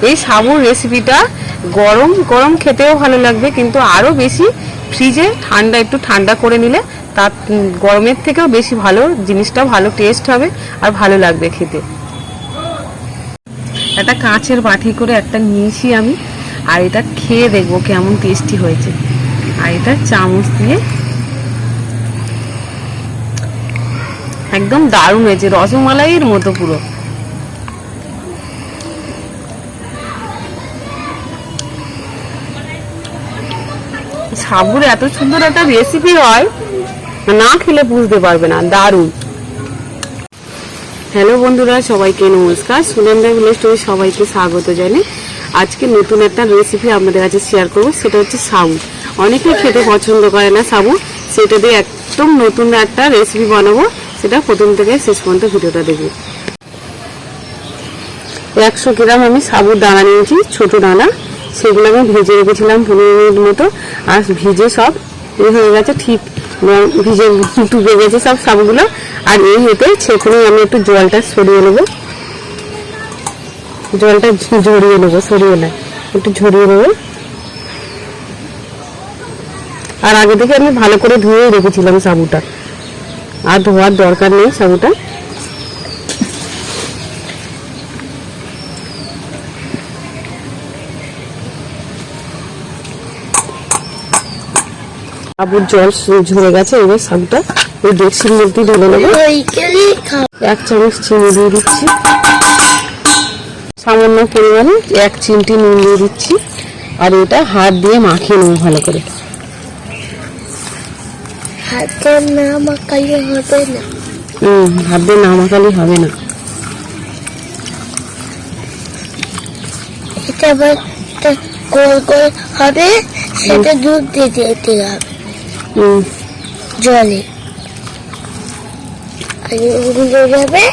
এই সাবুর রেসিপিটা গরম গরম খেতেও ভালো লাগবে, কিন্তু আরও বেশি ফ্রিজে একটু ঠান্ডা করে নিলে তার গরমের থেকেও বেশি ভালো জিনিসটা, ভালো টেস্ট হবে আর ভালো লাগবে খেতে। একটা কাঁচের বাটি করে একটা নিয়েছি আমি, আর এটা খেয়ে দেখবো কেমন টেস্টি হয়েছে। আর এটা চামচ দিয়ে একদম দারুণ হয়েছে, রসমালাইয়ের মতো পুরো। সাবুর এত সুন্দর একটা রেসিপি হয়, না খেলে বুঝতে পারবে না, দারুণ। হ্যালো বন্ধুরা, সবাইকে নমস্কার। সুনন্দা ভিলেজ স্টোরি সবাইকে স্বাগত জানাই। আজকে নতুন একটা রেসিপি আপনাদের কাছে শেয়ার করবো, সেটা হচ্ছে সাবু। অনেকে খেতে পছন্দ করে না সাবু, সেটা দিয়ে একদম নতুন একটা রেসিপি বানাবো। সেটা প্রথম থেকে শেষ পর্যন্ত ভিডিওটা দেখবো। 100 গ্রাম আমি সাবুর দানা নিয়েছি, ছোট দানা। সেগুলো আমি ভেজে রেখেছিলাম 15 মিনিট মতো। আর ভিজে সব হয়ে গেছে, ঠিক ভিজে ডুবে গেছে সব সাবুগুলো। আর এই হেঁটে সেখানে আমি একটু জলটা সরিয়ে নেবো, জলটা ঝরিয়ে নেবো, সরিয়ে না একটু ঝরিয়ে নেবো। আর আগে থেকে আমি ভালো করে ধুয়ে রেখেছিলাম সাবুটা, আর ধোয়ার দরকার নেই সাবুটা। সাবুর জল ঝরে গেছে, এবার সাবুটা ওই ডেক্সির মধ্যে ঢেলে নেবো। 1 চামচ চিনি দিয়ে দিচ্ছি, সামান্য পরিমাণে 1 চিমটি নুন দিয়ে দিচ্ছি। আর এটা হাত দিয়ে মাখিয়ে নেবো ভালো করে। হাতে না মাখালে হবে না। হাত দিয়ে না মাখালে হবে না। এটা আবার গোল গোল হবে, সেটা দুধ দিয়ে দিতে হবে জলে। গুলে যাবে,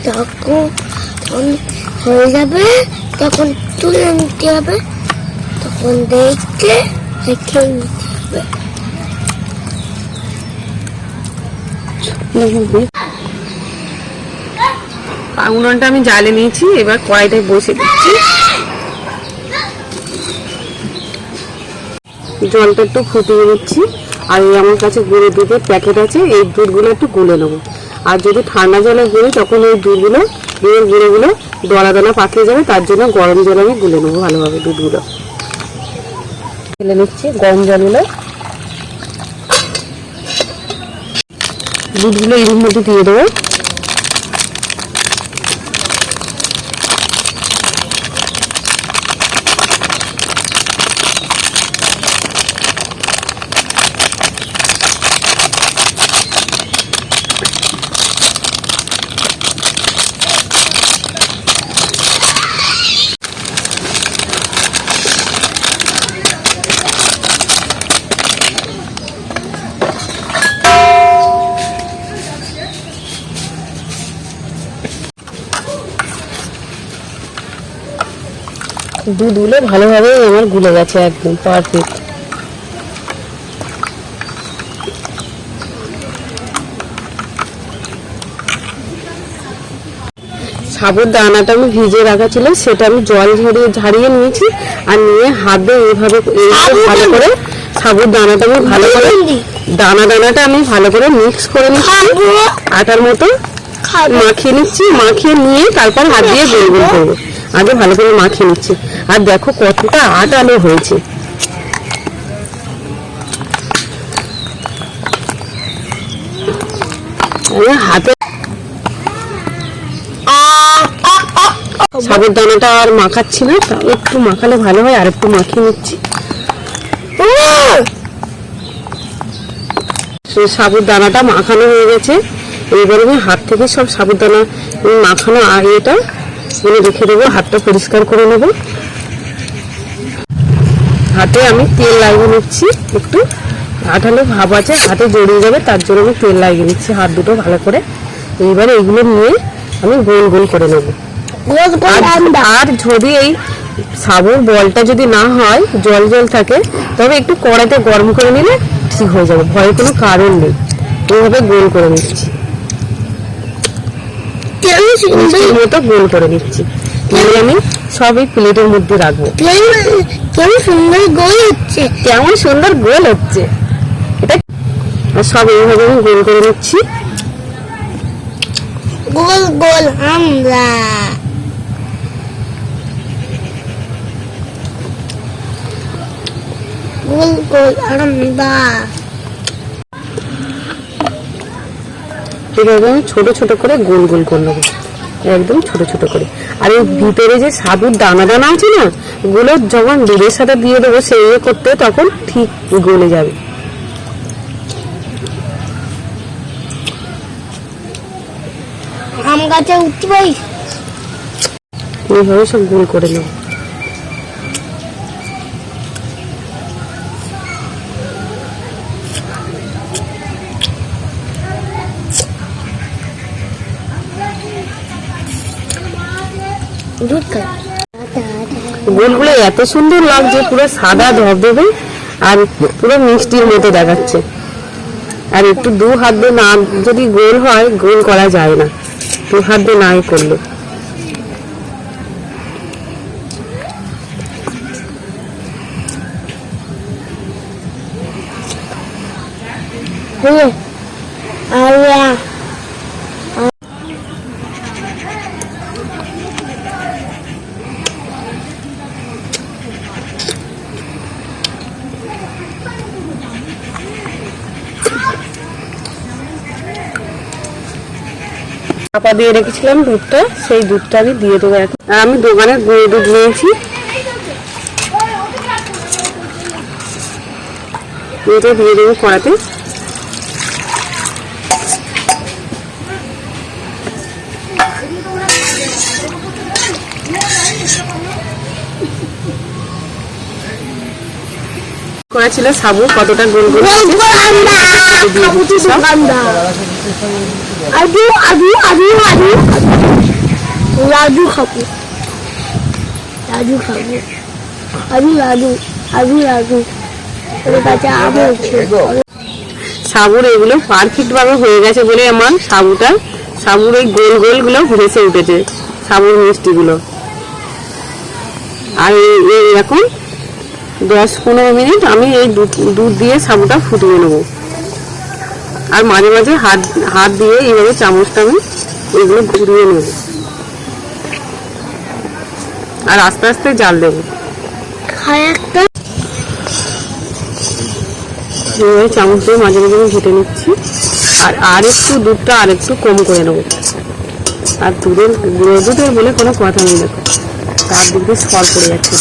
তখন হয়ে যাবে, তখন তুলে নিতে হবে, তখন দেখে রেখে নিতে হবে। উনুনটা আমি জ্বালে নিয়েছি, এবার কড়াইটায় বসে দিচ্ছি। জলটা একটু ফুটিয়ে দিচ্ছি। আর এই আমার কাছে গুঁড়ো দুধের প্যাকেট আছে, এই দুধগুলো একটু গুলে নেবো। আর যদি ঠান্ডা জলে গুলি তখন এই দুধের গুঁড়োগুলো দলা দলা পাকিয়ে যাবে, তার জন্য গরম জল আমি গুলে নেবো ভালোভাবে। দুধগুলো ফেলে নিচ্ছি, গরম জলগুলো দুধগুলো এর মধ্যে দিয়ে দেবো। দুধগুলো ভালোভাবে আমার গুলে গেছে, একদম পারফেক্ট। সাবুর দানাটা আমি ভিজে রাখা ছিল, সেটা আমি জল ঝরিয়ে নিয়েছি। আর নিয়ে হাত দিয়ে এইভাবে ভালো করে সাবুর দানাটা আমি ভালো করে দানাটা আমি ভালো করে মিক্স করে নিচ্ছি, আটার মতো মাখিয়ে নিচ্ছি। মাখিয়ে নিয়ে তারপর হাত দিয়ে গোল গোল করবো। আগে ভালো করে মাখিয়ে নিচ্ছি। আর দেখো কতটা আটালো হয়েছে। হাতে সাবুর দানাটা আর মাখাচ্ছি না, একটু মাখালে ভালো হয়। আর একটু মাখিয়ে নিচ্ছি। সাবুর দানাটা মাখানো হয়ে গেছে। এইবারে আমি হাত থেকে সব সাবুর দানা মাখানো এটা রেখে দেবো। হাতটা পরিষ্কার করে নেবো। হাতে আমি তেল লাগিয়ে নিচ্ছি, একটু আঠালো ভাব আছে, হাতে জড়িয়ে যাবে, তার জন্য আমি তেল লাগিয়ে নিচ্ছি হাত দুটো ভালো করে। এইবারে এগুলো নিয়ে আমি গোল গোল করে নেবো। আর যদি এই সাবুর বলটা যদি না হয়, জল জল থাকে, তবে একটু কড়াইতে গরম করে নিলে ঠিক হয়ে যাবে, ভয়ের কোনো কারণ নেই। এইভাবে গোল করে নিচ্ছি, মতো গোল করে নিচ্ছি। আমি সব এই প্লেটের মধ্যে রাখবো। কেমন সুন্দর গোল হচ্ছে, কেমন সুন্দর গোল হচ্ছে, এটা সব এইভাবে আমি গোল করে নিচ্ছি। গোল গোল আমরা, গোল গোল আমরা। এভাবে আমি ছোট ছোট করে গোল গোল করে নেবো, একদম ছোট ছোট করে। আর এই ভিতরে যে সাবুর দানা দানা আছে না, ওগুলো যখন দুধের সাথে দিয়ে দেবো সেই করতে, তখন ঠিক গলে যাবে। আম গাছে উঠতে পারি, এইভাবে সব গোল করে নেব। দুধ খাই। গোলগুলো এত সুন্দর লাগছে, পুরো সাদা ধবধবে আর পুরো মিষ্টির মতো দেখাচ্ছে। আর একটু দু হাত দিয়ে না যদি গোল হয়, গোল করা যায় না দু হাত দিয়ে নাই করলে। চাপা দিয়ে রেখেছিলাম দুধটা, সেই দুধটা আমি দিয়ে দেবো এখন। আর আমি দোকানে গুঁড়ো দুধ নিয়েছি, এটা দিয়ে দেবো কড়াতে। করা ছিল সাবু, কতটা গোল গোল লাডু খাবো, লাডু খাবো, আমি লাডু, আমি লাডু। ওর কাছে আম হচ্ছে। সাবুর এগুলো পারফেক্ট ভাবে হয়ে গেছে বলে আমার সাবুর এই গোল গোল গুলো ভেসে উঠেছে, সাবুর মিষ্টি গুলো। আর এরকম 10-15 মিনিট আমি এই দুধ দিয়ে সাবুটা ফুটিয়ে নেব। আর মাঝে মাঝে হাত দিয়ে এইভাবে চামচটা আমি এগুলো ঘুরিয়ে নেব, আর আস্তে আস্তে জাল দেব। এইভাবে চামচ দিয়ে মাঝে মাঝে আমি ঘেটে নিচ্ছি। আর একটু দুধটা আর একটু কম করে নেব। আর গুঁড়ো দুধের বলে কোনো কথা নেই, দেখো তার দিক দিয়ে ফল পড়ে যাচ্ছে।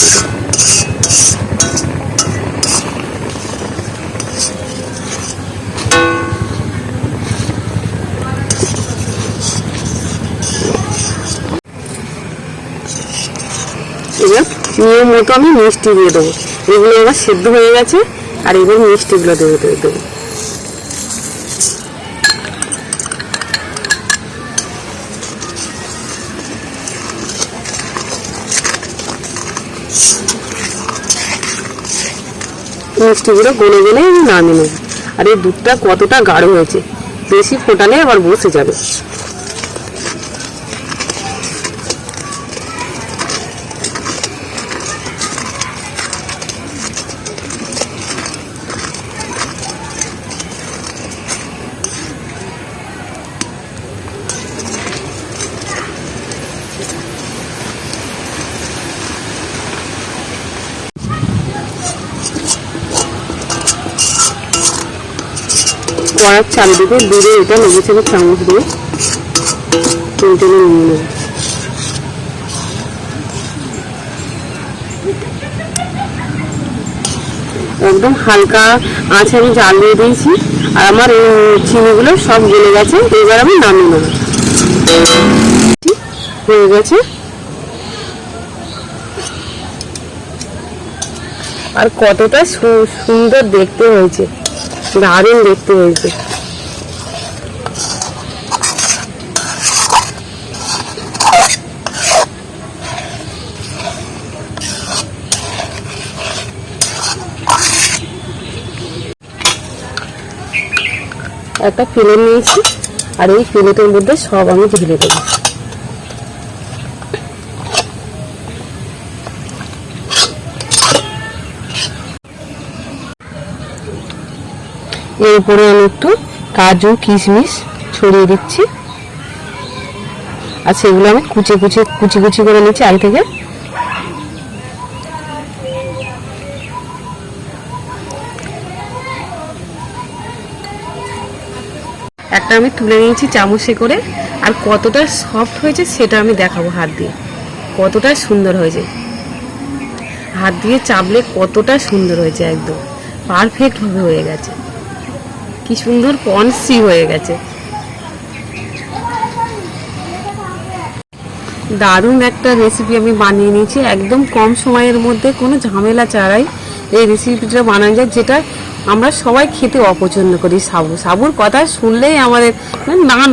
এবার নিয়ম মতো আমি মিষ্টি দিয়ে দেবো। এগুলো এবার সেদ্ধ হয়ে গেছে, আর এবার মিষ্টিগুলো দেবো। মিষ্টিগুলো গলে গেলে আমি নামিয়ে নেব। আর এই দুধটা কতটা গাঢ় হয়েছে, বেশি ফোটালে আবার বসে যাবে। কড়ার চারিদিকে দুধে এটা লেগেছে, চামচ দিয়ে টেনে নিয়ে নেব। একদম হালকা আঁচে আমি জাল দিয়ে দিয়েছি, আর আমার এই চিনিগুলো সব গলে গেছে। এবার আমি নামিয়ে নেব। হয়ে গেছে। আর কতটা সুন্দর দেখতে হয়েছে, দারুণ দেখতে হয়েছে। একটা প্লেট নিয়েছি, আর এই প্লেটের মধ্যে সব আমি ঢেলে দেবো। এর উপরে আমি একটু কাজু কিশমিশ ছড়িয়ে দিচ্ছি। আর সেগুলো আমি কুচি কুচি করে নিচ্ছি আগে থেকে। একটা আমি তুলে নিয়েছি চামচে করে। আর কতটা সফট হয়েছে সেটা আমি দেখাবো হাত দিয়ে, কতটা সুন্দর হয়েছে। হাত দিয়ে চাপলে কতটা সুন্দর হয়েছে, একদম পারফেক্ট ভাবে হয়ে গেছে। কি সুন্দর পন্সি হয়ে গেছে। দারুণ একটা রেসিপি আমি বানিয়ে নিয়েছি একদম কম সময়ের মধ্যে, কোনো ঝামেলা ছাড়াই এই রেসিপিটা বানানো যায়, যেটা আমরা সবাই খেতে অপছন্দ করি। সাবুর কথা শুনলেই আমাদের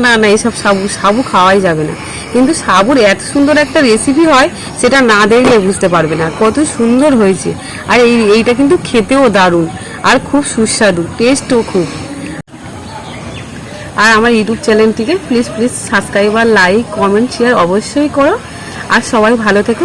না এইসব সাবু খাওয়াই যাবে না, কিন্তু সাবুর এত সুন্দর একটা রেসিপি হয় সেটা না দেখলে বুঝতে পারবে না কত সুন্দর হয়েছে। আর এইটা কিন্তু খেতেও দারুণ আর খুব সুস্বাদু, টেস্টও খুব। আর আমার ইউটিউব চ্যানেলটিকে প্লিজ সাবস্ক্রাইব আর লাইক কমেন্ট শেয়ার অবশ্যই করো। আর সবাই ভালো থেকো।